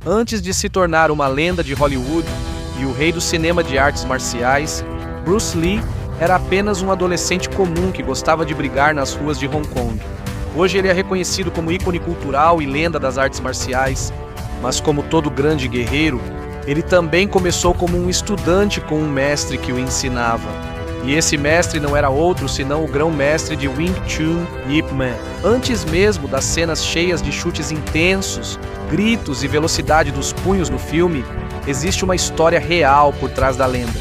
Antes de se tornar uma lenda de Hollywood e o rei do cinema de artes marciais, Bruce Lee era apenas um adolescente comum que gostava de brigar nas ruas de Hong Kong. Hoje ele é reconhecido como ícone cultural e lenda das artes marciais, mas como todo grande guerreiro, ele também começou como um estudante com um mestre que o ensinava. E esse mestre não era outro senão o grão-mestre de Wing Chun, Ip Man. Antes mesmo das cenas cheias de chutes intensos, gritos e velocidade dos punhos no filme, existe uma história real por trás da lenda.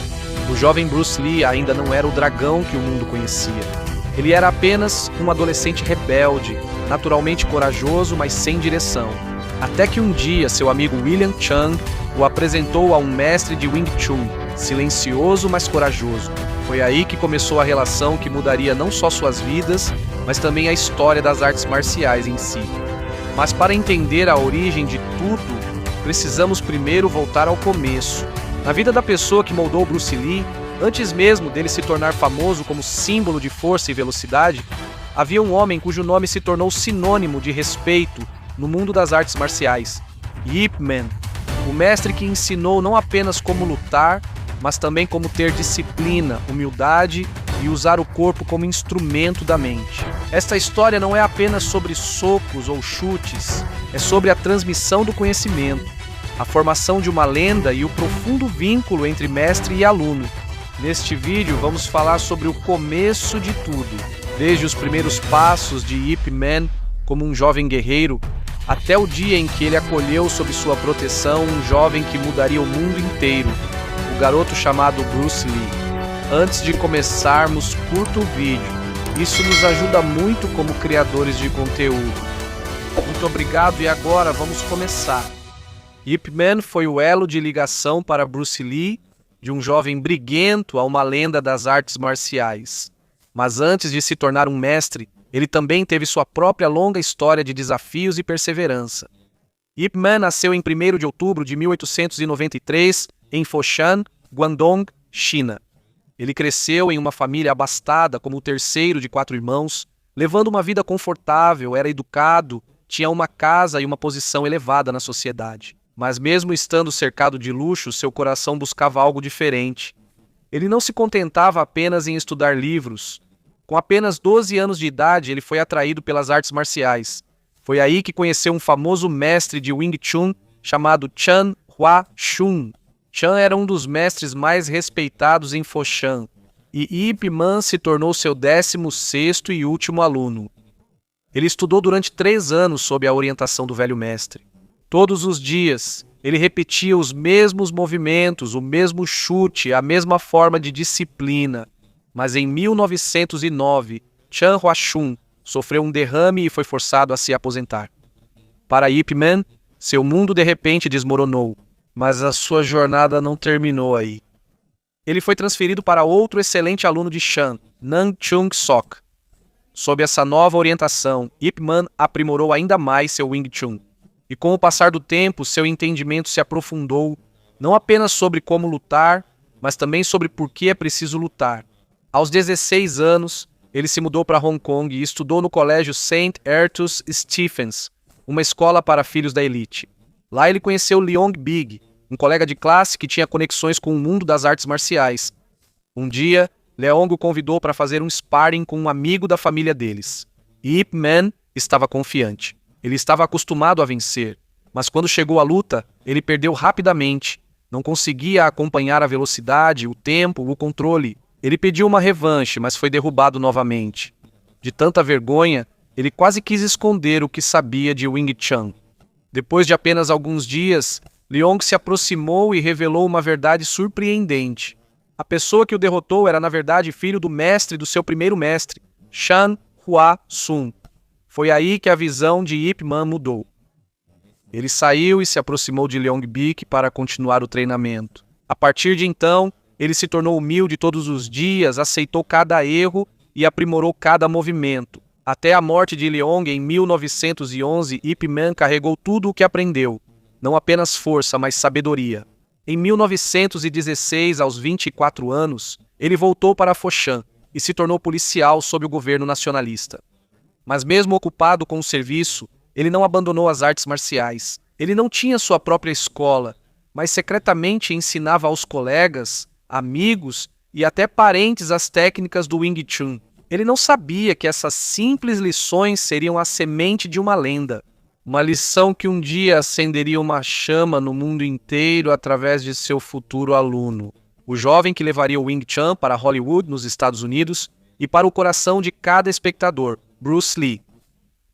O jovem Bruce Lee ainda não era o dragão que o mundo conhecia. Ele era apenas um adolescente rebelde, naturalmente corajoso, mas sem direção. Até que um dia seu amigo William Chang o apresentou a um mestre de Wing Chun, silencioso mas corajoso. Foi aí que começou a relação que mudaria não só suas vidas, mas também a história das artes marciais em si. Mas para entender a origem de tudo, precisamos primeiro voltar ao começo. Na vida da pessoa que moldou Bruce Lee, antes mesmo dele se tornar famoso como símbolo de força e velocidade, havia um homem cujo nome se tornou sinônimo de respeito no mundo das artes marciais: Ip Man, o mestre que ensinou não apenas como lutar, mas também como ter disciplina, humildade e usar o corpo como instrumento da mente. Esta história não é apenas sobre socos ou chutes, é sobre a transmissão do conhecimento, a formação de uma lenda e o profundo vínculo entre mestre e aluno. Neste vídeo vamos falar sobre o começo de tudo, desde os primeiros passos de Ip Man como um jovem guerreiro, até o dia em que ele acolheu sob sua proteção um jovem que mudaria o mundo inteiro, o garoto chamado Bruce Lee. Antes de começarmos, curta o vídeo. Isso nos ajuda muito como criadores de conteúdo. Muito obrigado e agora vamos começar. Ip Man foi o elo de ligação para Bruce Lee, de um jovem briguento a uma lenda das artes marciais. Mas antes de se tornar um mestre, ele também teve sua própria longa história de desafios e perseverança. Ip Man nasceu em 1º de outubro de 1893 em Foshan, Guangdong, China. Ele cresceu em uma família abastada como o terceiro de 4 irmãos, levando uma vida confortável, era educado, tinha uma casa e uma posição elevada na sociedade. Mas mesmo estando cercado de luxo, seu coração buscava algo diferente. Ele não se contentava apenas em estudar livros. Com apenas 12 anos de idade, ele foi atraído pelas artes marciais. Foi aí que conheceu um famoso mestre de Wing Chun chamado Chan Hua Chun. Chan era um dos mestres mais respeitados em Foshan, e Ip Man se tornou seu 16º e último aluno. Ele estudou durante 3 anos sob a orientação do velho mestre. Todos os dias, ele repetia os mesmos movimentos, o mesmo chute, a mesma forma de disciplina. Mas em 1909, Chan Hua-chun sofreu um derrame e foi forçado a se aposentar. Para Ip Man, seu mundo de repente desmoronou, mas a sua jornada não terminou aí. Ele foi transferido para outro excelente aluno de Chan, Nang Chung-sok. Sob essa nova orientação, Ip Man aprimorou ainda mais seu Wing Chun. E com o passar do tempo, seu entendimento se aprofundou, não apenas sobre como lutar, mas também sobre por que é preciso lutar. Aos 16 anos, ele se mudou para Hong Kong e estudou no colégio St. Arthur's Stephens, uma escola para filhos da elite. Lá ele conheceu Leong Big, um colega de classe que tinha conexões com o mundo das artes marciais. Um dia, Leong o convidou para fazer um sparring com um amigo da família deles. E Ip Man estava confiante. Ele estava acostumado a vencer, mas quando chegou à luta, ele perdeu rapidamente. Não conseguia acompanhar a velocidade, o tempo, o controle. Ele pediu uma revanche, mas foi derrubado novamente. De tanta vergonha, ele quase quis esconder o que sabia de Wing Chun. Depois de apenas alguns dias, Leong se aproximou e revelou uma verdade surpreendente. A pessoa que o derrotou era, na verdade, filho do mestre do seu primeiro mestre, Chan Hua-sun. Foi aí que a visão de Ip Man mudou. Ele saiu e se aproximou de Leong Bik para continuar o treinamento. A partir de então, ele se tornou humilde todos os dias, aceitou cada erro e aprimorou cada movimento. Até a morte de Leong em 1911, Ip Man carregou tudo o que aprendeu. Não apenas força, mas sabedoria. Em 1916, aos 24 anos, ele voltou para Foshan e se tornou policial sob o governo nacionalista. Mas mesmo ocupado com o serviço, ele não abandonou as artes marciais. Ele não tinha sua própria escola, mas secretamente ensinava aos colegas, amigos e até parentes as técnicas do Wing Chun. Ele não sabia que essas simples lições seriam a semente de uma lenda. Uma lição que um dia acenderia uma chama no mundo inteiro através de seu futuro aluno. O jovem que levaria o Wing Chun para Hollywood, nos Estados Unidos, e para o coração de cada espectador, Bruce Lee.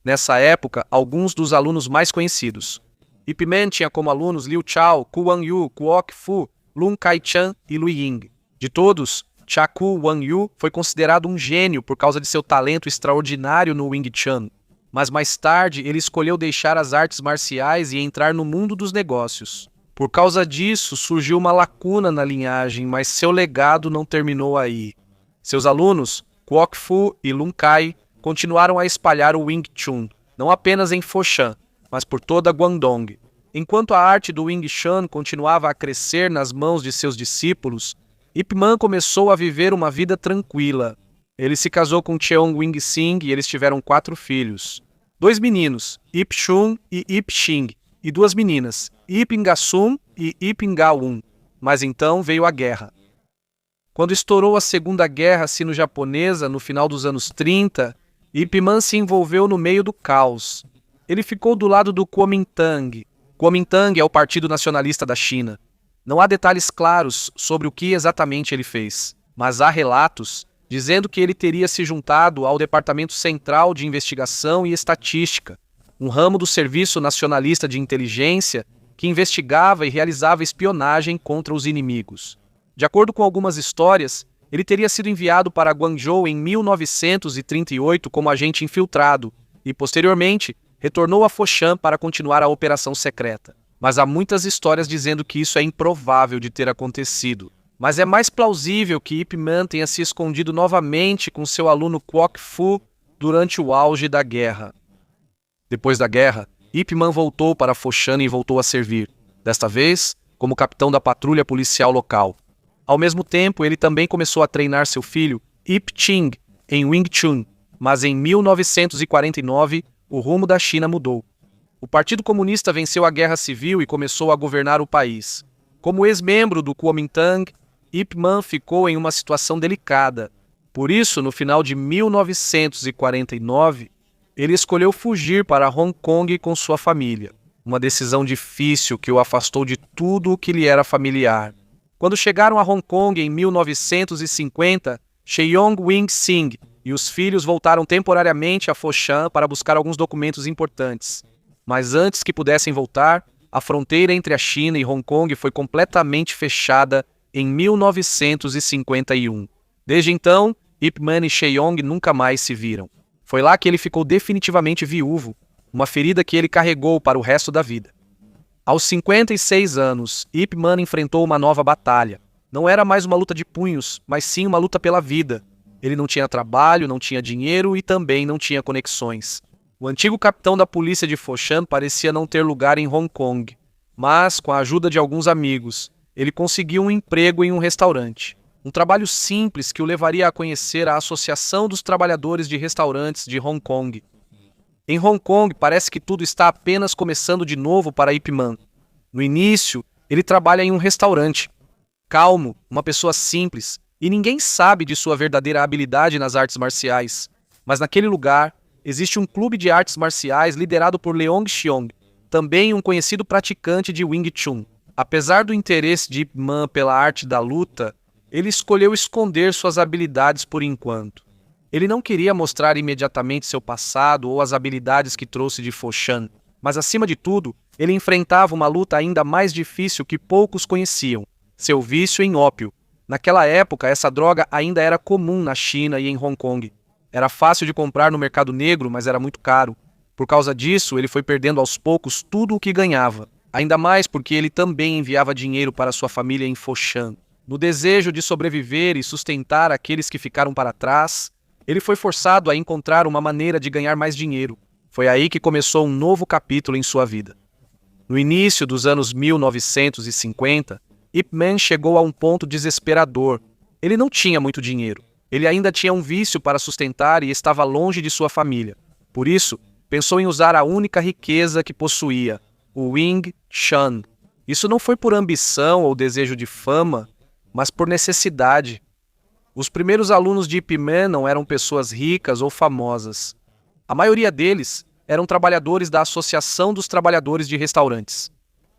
Nessa época, alguns dos alunos mais conhecidos. Ip Man tinha como alunos Liu Chao, Ku Wan Yu, Kwok Fu, Lun Kai-chan e Lu Ying. De todos, Cha Ku Wan Yu foi considerado um gênio por causa de seu talento extraordinário no Wing Chun. Mas mais tarde, ele escolheu deixar as artes marciais e entrar no mundo dos negócios. Por causa disso, surgiu uma lacuna na linhagem, mas seu legado não terminou aí. Seus alunos, Kwok Fu e Lun Kai, continuaram a espalhar o Wing Chun, não apenas em Foshan, mas por toda Guangdong. Enquanto a arte do Wing Chun continuava a crescer nas mãos de seus discípulos, Ip Man começou a viver uma vida tranquila. Ele se casou com Cheong Wing Sing e eles tiveram 4 filhos. 2 meninos, Ip Chun e Ip Ching, e 2 meninas, Ip Nga-sum e Ip Nga-un. Mas então veio a guerra. Quando estourou a Segunda Guerra Sino-Japonesa, no final dos anos 30, Ip Man se envolveu no meio do caos. Ele ficou do lado do Kuomintang. Kuomintang é o Partido Nacionalista da China. Não há detalhes claros sobre o que exatamente ele fez, mas há relatos dizendo que ele teria se juntado ao Departamento Central de Investigação e Estatística, um ramo do Serviço Nacionalista de Inteligência que investigava e realizava espionagem contra os inimigos. De acordo com algumas histórias, ele teria sido enviado para Guangzhou em 1938 como agente infiltrado e, posteriormente, retornou a Foshan para continuar a operação secreta. Mas há muitas histórias dizendo que isso é improvável de ter acontecido. Mas é mais plausível que Ip Man tenha se escondido novamente com seu aluno Kwok Fu durante o auge da guerra. Depois da guerra, Ip Man voltou para Foshan e voltou a servir, desta vez como capitão da patrulha policial local. Ao mesmo tempo, ele também começou a treinar seu filho, Ip Ching, em Wing Chun, mas em 1949, o rumo da China mudou. O Partido Comunista venceu a Guerra Civil e começou a governar o país. Como ex-membro do Kuomintang, Ip Man ficou em uma situação delicada. Por isso, no final de 1949, ele escolheu fugir para Hong Kong com sua família. Uma decisão difícil que o afastou de tudo o que lhe era familiar. Quando chegaram a Hong Kong em 1950, Cheong Wing Sing e os filhos voltaram temporariamente a Foshan para buscar alguns documentos importantes. Mas antes que pudessem voltar, a fronteira entre a China e Hong Kong foi completamente fechada em 1951. Desde então, Ip Man e Cheong nunca mais se viram. Foi lá que ele ficou definitivamente viúvo, uma ferida que ele carregou para o resto da vida. Aos 56 anos, Ip Man enfrentou uma nova batalha. Não era mais uma luta de punhos, mas sim uma luta pela vida. Ele não tinha trabalho, não tinha dinheiro e também não tinha conexões. O antigo capitão da polícia de Foshan parecia não ter lugar em Hong Kong, mas, com a ajuda de alguns amigos, ele conseguiu um emprego em um restaurante. Um trabalho simples que o levaria a conhecer a Associação dos Trabalhadores de Restaurantes de Hong Kong. Em Hong Kong, parece que tudo está apenas começando de novo para Ip Man. No início, ele trabalha em um restaurante. Calmo, uma pessoa simples, e ninguém sabe de sua verdadeira habilidade nas artes marciais. Mas naquele lugar, existe um clube de artes marciais liderado por Leong Xiong, também um conhecido praticante de Wing Chun. Apesar do interesse de Ip Man pela arte da luta, ele escolheu esconder suas habilidades por enquanto. Ele não queria mostrar imediatamente seu passado ou as habilidades que trouxe de Foshan, mas acima de tudo, ele enfrentava uma luta ainda mais difícil que poucos conheciam, seu vício em ópio. Naquela época, essa droga ainda era comum na China e em Hong Kong. Era fácil de comprar no mercado negro, mas era muito caro. Por causa disso, ele foi perdendo aos poucos tudo o que ganhava. Ainda mais porque ele também enviava dinheiro para sua família em Foshan. No desejo de sobreviver e sustentar aqueles que ficaram para trás, ele foi forçado a encontrar uma maneira de ganhar mais dinheiro. Foi aí que começou um novo capítulo em sua vida. No início dos anos 1950, Ip Man chegou a um ponto desesperador. Ele não tinha muito dinheiro. Ele ainda tinha um vício para sustentar e estava longe de sua família. Por isso, pensou em usar a única riqueza que possuía, o Wing Chun. Isso não foi por ambição ou desejo de fama, mas por necessidade. Os primeiros alunos de Ip Man não eram pessoas ricas ou famosas. A maioria deles eram trabalhadores da Associação dos Trabalhadores de Restaurantes.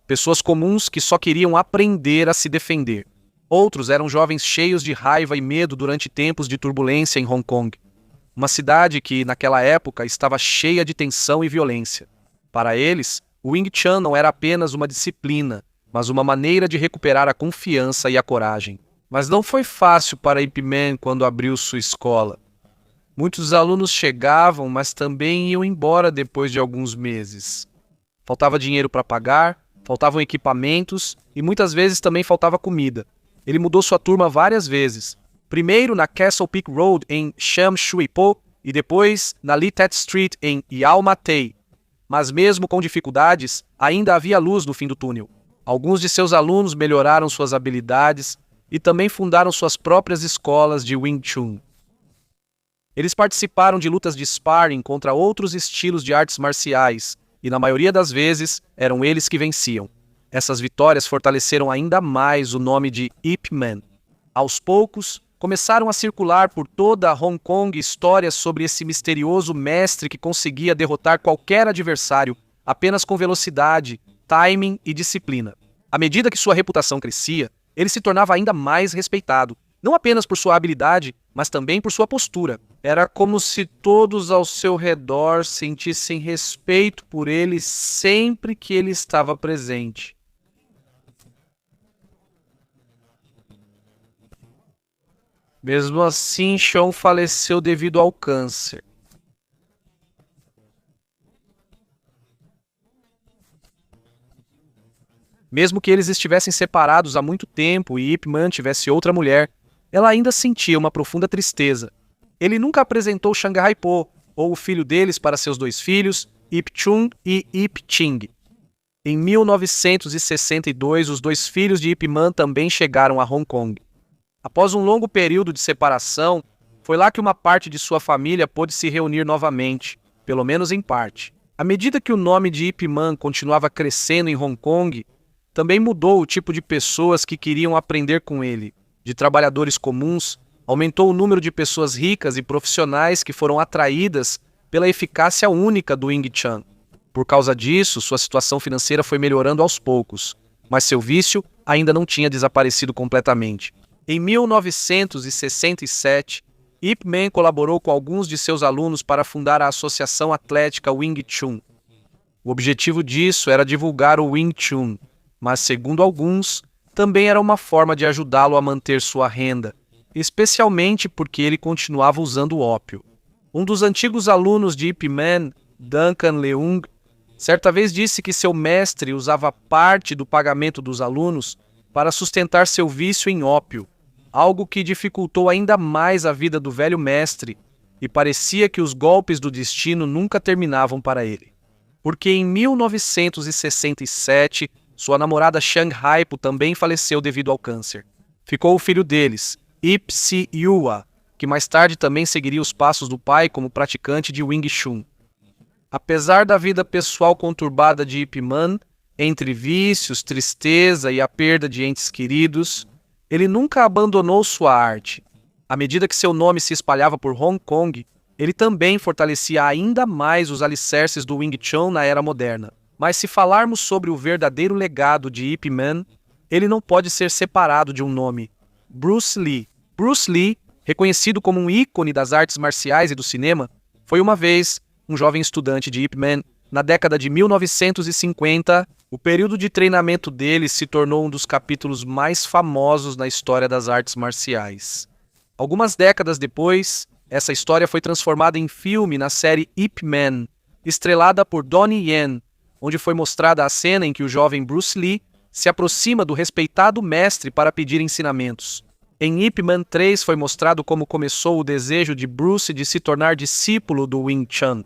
Pessoas comuns que só queriam aprender a se defender. Outros eram jovens cheios de raiva e medo durante tempos de turbulência em Hong Kong. Uma cidade que, naquela época, estava cheia de tensão e violência. Para eles, o Wing Chun não era apenas uma disciplina, mas uma maneira de recuperar a confiança e a coragem. Mas não foi fácil para Ip Man quando abriu sua escola. Muitos alunos chegavam, mas também iam embora depois de alguns meses. Faltava dinheiro para pagar, faltavam equipamentos e muitas vezes também faltava comida. Ele mudou sua turma várias vezes. Primeiro na Castle Peak Road em Sham Shui Po e depois na Lee Tat Street em Yau Ma Tei. Mas mesmo com dificuldades, ainda havia luz no fim do túnel. Alguns de seus alunos melhoraram suas habilidades e também fundaram suas próprias escolas de Wing Chun. Eles participaram de lutas de sparring contra outros estilos de artes marciais e, na maioria das vezes, eram eles que venciam. Essas vitórias fortaleceram ainda mais o nome de Ip Man. Aos poucos, começaram a circular por toda Hong Kong histórias sobre esse misterioso mestre que conseguia derrotar qualquer adversário apenas com velocidade, timing e disciplina. À medida que sua reputação crescia, ele se tornava ainda mais respeitado, não apenas por sua habilidade, mas também por sua postura. Era como se todos ao seu redor sentissem respeito por ele sempre que ele estava presente. Mesmo assim, Sean faleceu devido ao câncer. Mesmo que eles estivessem separados há muito tempo e Ip Man tivesse outra mulher, ela ainda sentia uma profunda tristeza. Ele nunca apresentou Shanghai Po, ou o filho deles para seus dois filhos, Ip Chun e Ip Ching. Em 1962, os dois filhos de Ip Man também chegaram a Hong Kong. Após um longo período de separação, foi lá que uma parte de sua família pôde se reunir novamente, pelo menos em parte. À medida que o nome de Ip Man continuava crescendo em Hong Kong, também mudou o tipo de pessoas que queriam aprender com ele. De trabalhadores comuns, aumentou o número de pessoas ricas e profissionais que foram atraídas pela eficácia única do Wing Chun. Por causa disso, sua situação financeira foi melhorando aos poucos, mas seu vício ainda não tinha desaparecido completamente. Em 1967, Ip Man colaborou com alguns de seus alunos para fundar a Associação Atlética Wing Chun. O objetivo disso era divulgar o Wing Chun, mas, segundo alguns, também era uma forma de ajudá-lo a manter sua renda, especialmente porque ele continuava usando ópio. Um dos antigos alunos de Ip Man, Duncan Leung, certa vez disse que seu mestre usava parte do pagamento dos alunos para sustentar seu vício em ópio, algo que dificultou ainda mais a vida do velho mestre e parecia que os golpes do destino nunca terminavam para ele. Porque em 1967, sua namorada Shanghai Po também faleceu devido ao câncer. Ficou o filho deles, Ip Si Yua, que mais tarde também seguiria os passos do pai como praticante de Wing Chun. Apesar da vida pessoal conturbada de Ip Man, entre vícios, tristeza e a perda de entes queridos, ele nunca abandonou sua arte. À medida que seu nome se espalhava por Hong Kong, ele também fortalecia ainda mais os alicerces do Wing Chun na era moderna. Mas se falarmos sobre o verdadeiro legado de Ip Man, ele não pode ser separado de um nome: Bruce Lee. Bruce Lee, reconhecido como um ícone das artes marciais e do cinema, foi uma vez um jovem estudante de Ip Man. Na década de 1950, o período de treinamento dele se tornou um dos capítulos mais famosos na história das artes marciais. Algumas décadas depois, essa história foi transformada em filme na série Ip Man, estrelada por Donnie Yen, onde foi mostrada a cena em que o jovem Bruce Lee se aproxima do respeitado mestre para pedir ensinamentos. Em Ip Man 3 foi mostrado como começou o desejo de Bruce de se tornar discípulo do Wing Chun.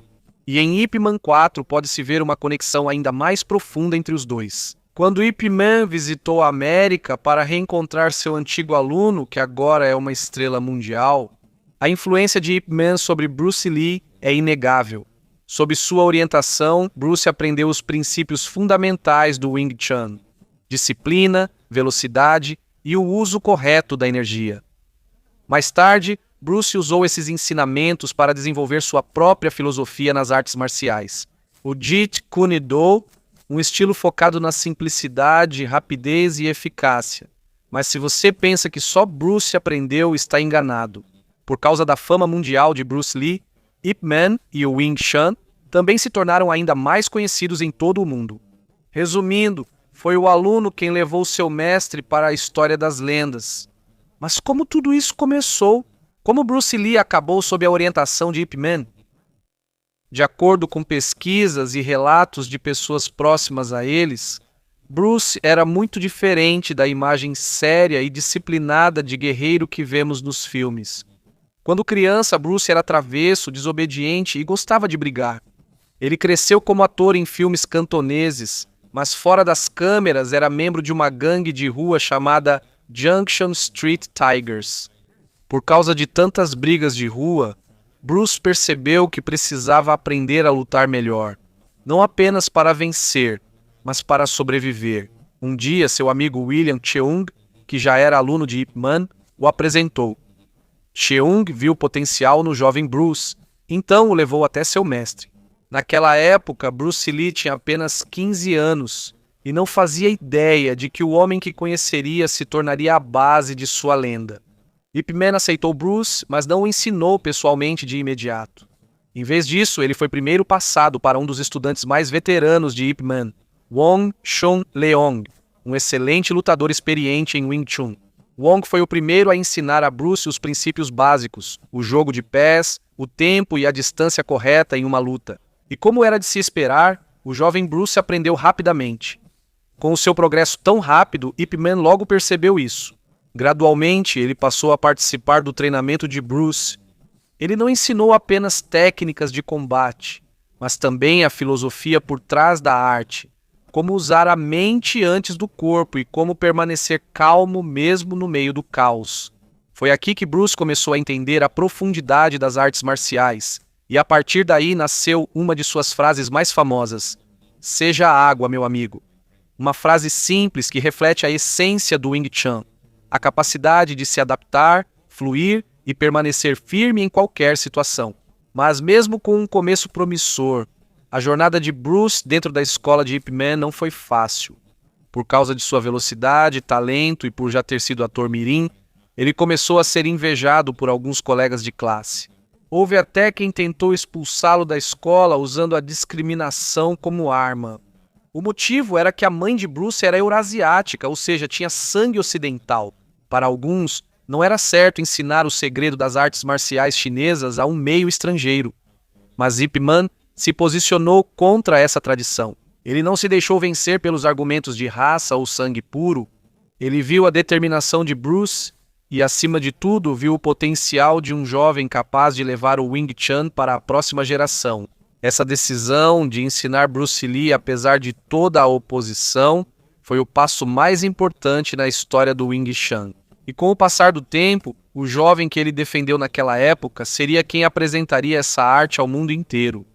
E em Ip Man 4 pode-se ver uma conexão ainda mais profunda entre os dois. Quando Ip Man visitou a América para reencontrar seu antigo aluno, que agora é uma estrela mundial, a influência de Ip Man sobre Bruce Lee é inegável. Sob sua orientação, Bruce aprendeu os princípios fundamentais do Wing Chun: disciplina, velocidade e o uso correto da energia. Mais tarde, Bruce usou esses ensinamentos para desenvolver sua própria filosofia nas artes marciais, o Jeet Kune Do, um estilo focado na simplicidade, rapidez e eficácia. Mas se você pensa que só Bruce aprendeu, está enganado. Por causa da fama mundial de Bruce Lee, Ip Man e o Wing Chun também se tornaram ainda mais conhecidos em todo o mundo. Resumindo, foi o aluno quem levou seu mestre para a história das lendas. Mas como tudo isso começou? Como Bruce Lee acabou sob a orientação de Ip Man? De acordo com pesquisas e relatos de pessoas próximas a eles, Bruce era muito diferente da imagem séria e disciplinada de guerreiro que vemos nos filmes. Quando criança, Bruce era travesso, desobediente e gostava de brigar. Ele cresceu como ator em filmes cantoneses, mas fora das câmeras era membro de uma gangue de rua chamada Junction Street Tigers. Por causa de tantas brigas de rua, Bruce percebeu que precisava aprender a lutar melhor, não apenas para vencer, mas para sobreviver. Um dia, seu amigo William Cheung, que já era aluno de Ip Man, o apresentou. Cheung viu potencial no jovem Bruce, então o levou até seu mestre. Naquela época, Bruce Lee tinha apenas 15 anos e não fazia ideia de que o homem que conheceria se tornaria a base de sua lenda. Ip Man aceitou Bruce, mas não o ensinou pessoalmente de imediato. Em vez disso, ele foi primeiro passado para um dos estudantes mais veteranos de Ip Man, Wong Chun Leong, um excelente lutador experiente em Wing Chun. Wong foi o primeiro a ensinar a Bruce os princípios básicos, o jogo de pés, o tempo e a distância correta em uma luta. E como era de se esperar, o jovem Bruce aprendeu rapidamente. Com o seu progresso tão rápido, Ip Man logo percebeu isso. Gradualmente, ele passou a participar do treinamento de Bruce. Ele não ensinou apenas técnicas de combate, mas também a filosofia por trás da arte, como usar a mente antes do corpo e como permanecer calmo mesmo no meio do caos. Foi aqui que Bruce começou a entender a profundidade das artes marciais, e a partir daí nasceu uma de suas frases mais famosas: "Seja água, meu amigo." Uma frase simples que reflete a essência do Wing Chun, a capacidade de se adaptar, fluir e permanecer firme em qualquer situação. Mas mesmo com um começo promissor, a jornada de Bruce dentro da escola de Ip Man não foi fácil. Por causa de sua velocidade, talento e por já ter sido ator mirim, ele começou a ser invejado por alguns colegas de classe. Houve até quem tentou expulsá-lo da escola usando a discriminação como arma. O motivo era que a mãe de Bruce era eurasiática, ou seja, tinha sangue ocidental. Para alguns, não era certo ensinar o segredo das artes marciais chinesas a um meio estrangeiro. Mas Ip Man se posicionou contra essa tradição. Ele não se deixou vencer pelos argumentos de raça ou sangue puro. Ele viu a determinação de Bruce e, acima de tudo, viu o potencial de um jovem capaz de levar o Wing Chun para a próxima geração. Essa decisão de ensinar Bruce Lee, apesar de toda a oposição, foi o passo mais importante na história do Wing Chun. E com o passar do tempo, o jovem que ele defendeu naquela época seria quem apresentaria essa arte ao mundo inteiro.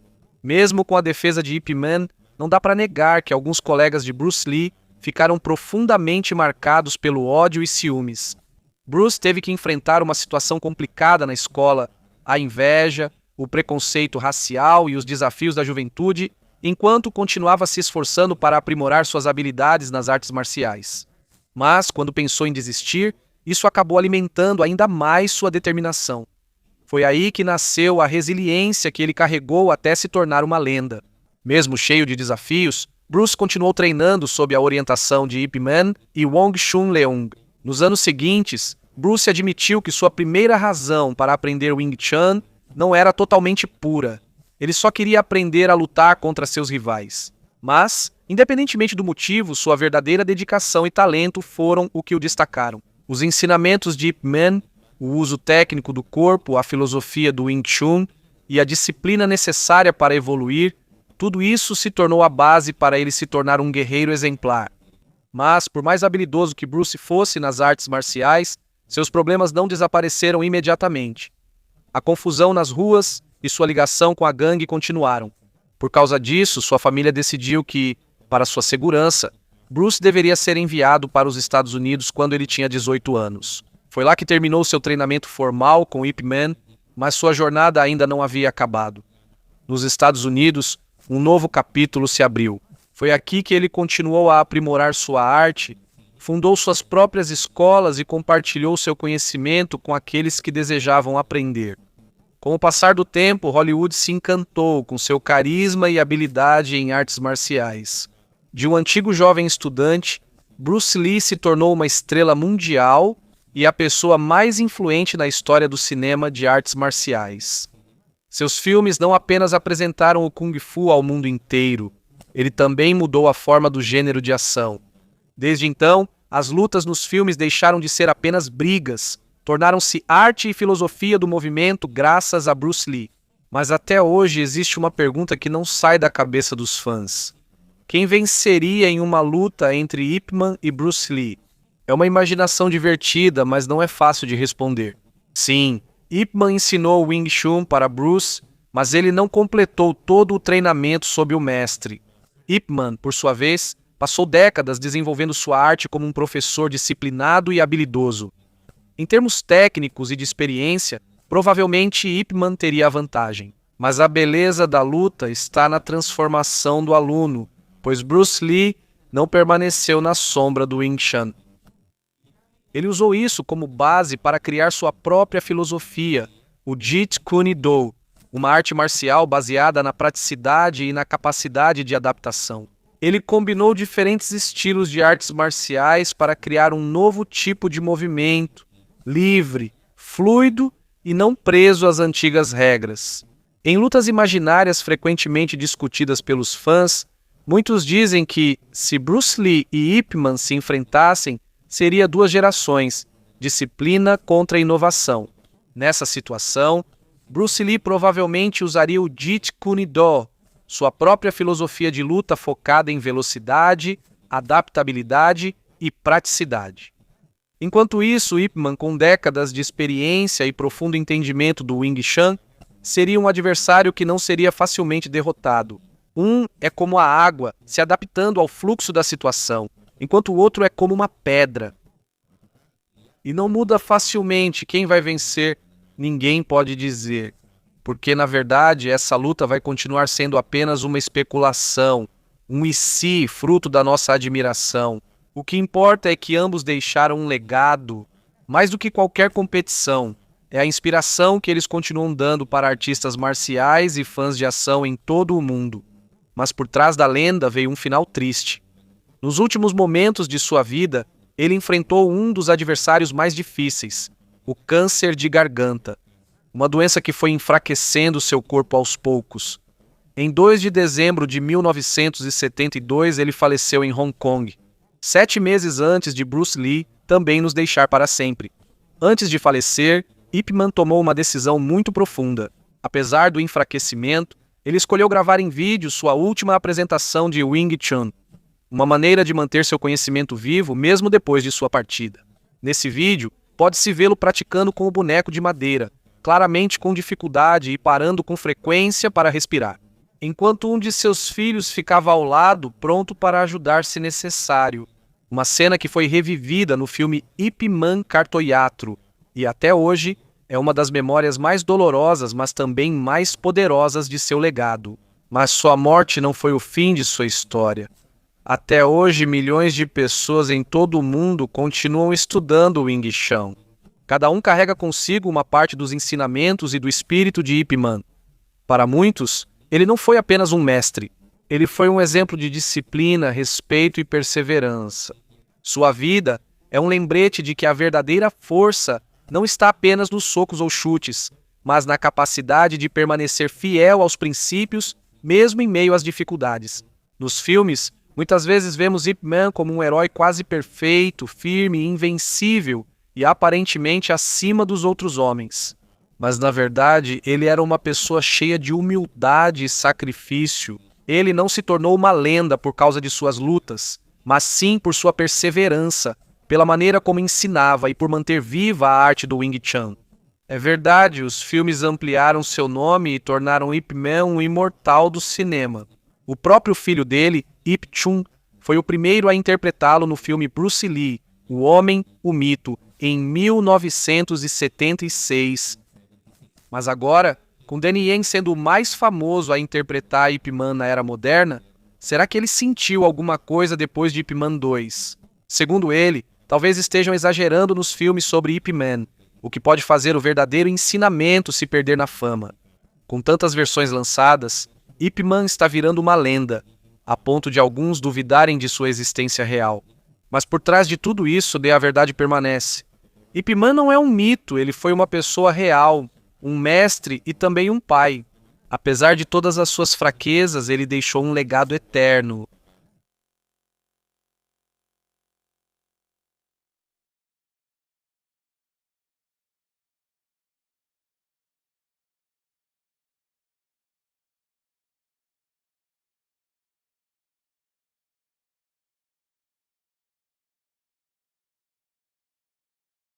Mesmo com a defesa de Ip Man, não dá para negar que alguns colegas de Bruce Lee ficaram profundamente marcados pelo ódio e ciúmes. Bruce teve que enfrentar uma situação complicada na escola, a inveja, o preconceito racial e os desafios da juventude, enquanto continuava se esforçando para aprimorar suas habilidades nas artes marciais. Mas, quando pensou em desistir, isso acabou alimentando ainda mais sua determinação. Foi aí que nasceu a resiliência que ele carregou até se tornar uma lenda. Mesmo cheio de desafios, Bruce continuou treinando sob a orientação de Ip Man e Wong Chun Leong. Nos anos seguintes, Bruce admitiu que sua primeira razão para aprender Wing Chun não era totalmente pura. Ele só queria aprender a lutar contra seus rivais. Mas, independentemente do motivo, sua verdadeira dedicação e talento foram o que o destacaram. Os ensinamentos de Ip Man, o uso técnico do corpo, a filosofia do Wing Chun e a disciplina necessária para evoluir, tudo isso se tornou a base para ele se tornar um guerreiro exemplar. Mas, por mais habilidoso que Bruce fosse nas artes marciais, seus problemas não desapareceram imediatamente. A confusão nas ruas e sua ligação com a gangue continuaram. Por causa disso, sua família decidiu que, para sua segurança, Bruce deveria ser enviado para os Estados Unidos quando ele tinha 18 anos. Foi lá que terminou seu treinamento formal com Ip Man, mas sua jornada ainda não havia acabado. Nos Estados Unidos, um novo capítulo se abriu. Foi aqui que ele continuou a aprimorar sua arte, fundou suas próprias escolas e compartilhou seu conhecimento com aqueles que desejavam aprender. Com o passar do tempo, Hollywood se encantou com seu carisma e habilidade em artes marciais. De um antigo jovem estudante, Bruce Lee se tornou uma estrela mundial e a pessoa mais influente na história do cinema de artes marciais. Seus filmes não apenas apresentaram o Kung Fu ao mundo inteiro, ele também mudou a forma do gênero de ação. Desde então, as lutas nos filmes deixaram de ser apenas brigas, tornaram-se arte e filosofia do movimento graças a Bruce Lee. Mas até hoje existe uma pergunta que não sai da cabeça dos fãs. Quem venceria em uma luta entre Ip Man e Bruce Lee? É uma imaginação divertida, mas não é fácil de responder. Sim, Ip Man ensinou Wing Chun para Bruce, mas ele não completou todo o treinamento sob o mestre. Ip Man, por sua vez, passou décadas desenvolvendo sua arte como um professor disciplinado e habilidoso. Em termos técnicos e de experiência, provavelmente Ip Man teria a vantagem. Mas a beleza da luta está na transformação do aluno, pois Bruce Lee não permaneceu na sombra do Wing Chun. Ele usou isso como base para criar sua própria filosofia, o Jeet Kune Do, uma arte marcial baseada na praticidade e na capacidade de adaptação. Ele combinou diferentes estilos de artes marciais para criar um novo tipo de movimento, livre, fluido e não preso às antigas regras. Em lutas imaginárias frequentemente discutidas pelos fãs, muitos dizem que, se Bruce Lee e Ip Man se enfrentassem, seria duas gerações, disciplina contra inovação. Nessa situação, Bruce Lee provavelmente usaria o Jeet Kune Do, sua própria filosofia de luta focada em velocidade, adaptabilidade e praticidade. Enquanto isso, Ip Man, com décadas de experiência e profundo entendimento do Wing Chun, seria um adversário que não seria facilmente derrotado. Um é como a água, se adaptando ao fluxo da situação, enquanto o outro é como uma pedra. E não muda facilmente quem vai vencer, ninguém pode dizer, porque na verdade essa luta vai continuar sendo apenas uma especulação, um e se fruto da nossa admiração. O que importa é que ambos deixaram um legado, mais do que qualquer competição. É a inspiração que eles continuam dando para artistas marciais e fãs de ação em todo o mundo. Mas por trás da lenda veio um final triste. Nos últimos momentos de sua vida, ele enfrentou um dos adversários mais difíceis, o câncer de garganta, uma doença que foi enfraquecendo seu corpo aos poucos. Em 2 de dezembro de 1972, ele faleceu em Hong Kong, 7 meses antes de Bruce Lee também nos deixar para sempre. Antes de falecer, Ip Man tomou uma decisão muito profunda. Apesar do enfraquecimento, ele escolheu gravar em vídeo sua última apresentação de Wing Chun, uma maneira de manter seu conhecimento vivo mesmo depois de sua partida. Nesse vídeo, pode-se vê-lo praticando com o boneco de madeira, claramente com dificuldade e parando com frequência para respirar, enquanto um de seus filhos ficava ao lado, pronto para ajudar se necessário. Uma cena que foi revivida no filme Ip Man Kartoyatro, e até hoje é uma das memórias mais dolorosas, mas também mais poderosas de seu legado. Mas sua morte não foi o fim de sua história. Até hoje, milhões de pessoas em todo o mundo continuam estudando o Wing Chun. Cada um carrega consigo uma parte dos ensinamentos e do espírito de Ip Man. Para muitos, ele não foi apenas um mestre. Ele foi um exemplo de disciplina, respeito e perseverança. Sua vida é um lembrete de que a verdadeira força não está apenas nos socos ou chutes, mas na capacidade de permanecer fiel aos princípios, mesmo em meio às dificuldades. Nos filmes, muitas vezes vemos Ip Man como um herói quase perfeito, firme e invencível, e aparentemente acima dos outros homens. Mas na verdade, ele era uma pessoa cheia de humildade e sacrifício. Ele não se tornou uma lenda por causa de suas lutas, mas sim por sua perseverança, pela maneira como ensinava e por manter viva a arte do Wing Chun. É verdade, os filmes ampliaram seu nome e tornaram Ip Man um imortal do cinema. O próprio filho dele, Ip Chun, foi o primeiro a interpretá-lo no filme Bruce Lee, O Homem, o Mito, em 1976. Mas agora, com Donnie Yen sendo o mais famoso a interpretar Ip Man na era moderna, será que ele sentiu alguma coisa depois de Ip Man 2? Segundo ele, talvez estejam exagerando nos filmes sobre Ip Man, o que pode fazer o verdadeiro ensinamento se perder na fama. Com tantas versões lançadas, Ip Man está virando uma lenda, a ponto de alguns duvidarem de sua existência real. Mas por trás de tudo isso, a verdade permanece. Ip Man não é um mito, ele foi uma pessoa real, um mestre e também um pai. Apesar de todas as suas fraquezas, ele deixou um legado eterno.